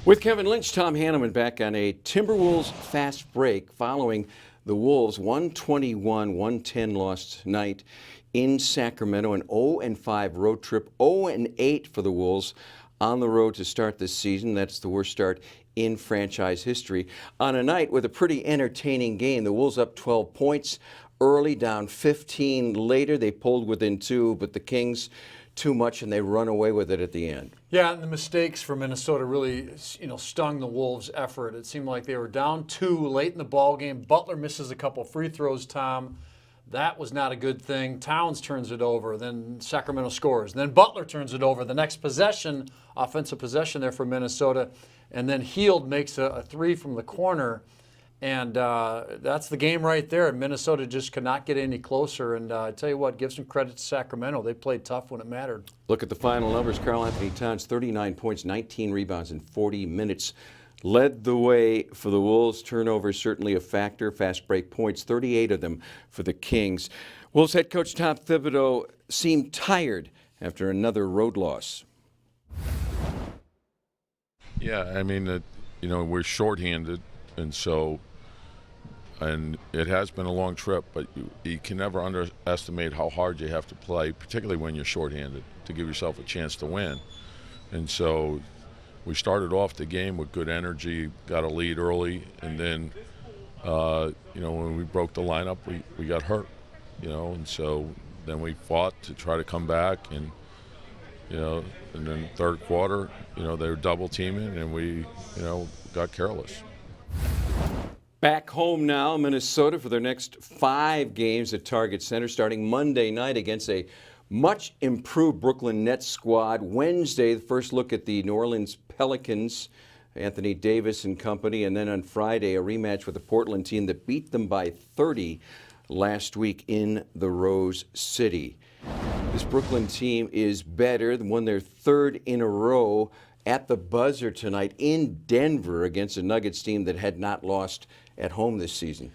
With Kevin Lynch, Tom Hanneman back on a Timberwolves fast break following the Wolves' 121-110 loss tonight in Sacramento, an 0-5 road trip, 0-8 for the Wolves on the road to start this season. That's the worst start in franchise history. On a night with a pretty entertaining game, the Wolves up 12 points early, down 15 later. They pulled within 2, but the Kings too much, and they run away with it at the end. Yeah, and the mistakes for Minnesota really, stung the Wolves' effort. It seemed like they were down 2 late in the ball game. Butler misses a couple free throws, Tom. That was not a good thing. Towns turns it over. Then Sacramento scores. Then Butler turns it over. The next possession, offensive possession there for Minnesota. And then Hield makes a 3 from the corner. And that's the game right there. Minnesota just could not get any closer. And I tell you what, give some credit to Sacramento. They played tough when it mattered. Look at the final numbers. Karl-Anthony Towns, 39 points, 19 rebounds in 40 minutes. Led the way for the Wolves. Turnovers certainly a factor. Fast break points, 38 of them for the Kings. Wolves head coach Tom Thibodeau seemed tired after another road loss. Yeah, I mean, we're shorthanded, and so... And it has been a long trip, but you can never underestimate how hard you have to play, particularly when you're shorthanded, to give yourself a chance to win. And so we started off the game with good energy, got a lead early, and then, when we broke the lineup, we got hurt, and so then we fought to try to come back, and, and then third quarter, they were double teaming, and we, got careless. Back home now, Minnesota, for their next 5 games at Target Center, starting Monday night against a much improved Brooklyn Nets squad. Wednesday, the first look at the New Orleans Pelicans, Anthony Davis and company, and then on Friday, a rematch with the Portland team that beat them by 30 last week in the Rose City. This Brooklyn team is better than won their 3rd in a row at the buzzer tonight in Denver against a Nuggets team that had not lost at home this season.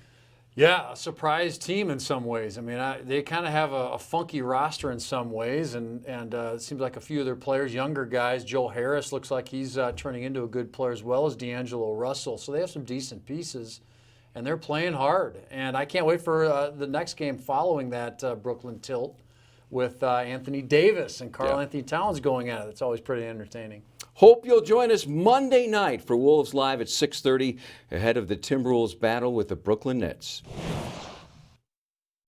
Yeah, a surprise team in some ways. I mean, they kind of have a funky roster in some ways, and it seems like a few of their players, younger guys, Joe Harris looks like he's turning into a good player, as well as D'Angelo Russell. So they have some decent pieces, and they're playing hard. And I can't wait for the next game following that Brooklyn tilt with Anthony Davis and Karl-Anthony Towns going at it. It's always pretty entertaining. Hope you'll join us Monday night for Wolves Live at 6:30 ahead of the Timberwolves battle with the Brooklyn Nets.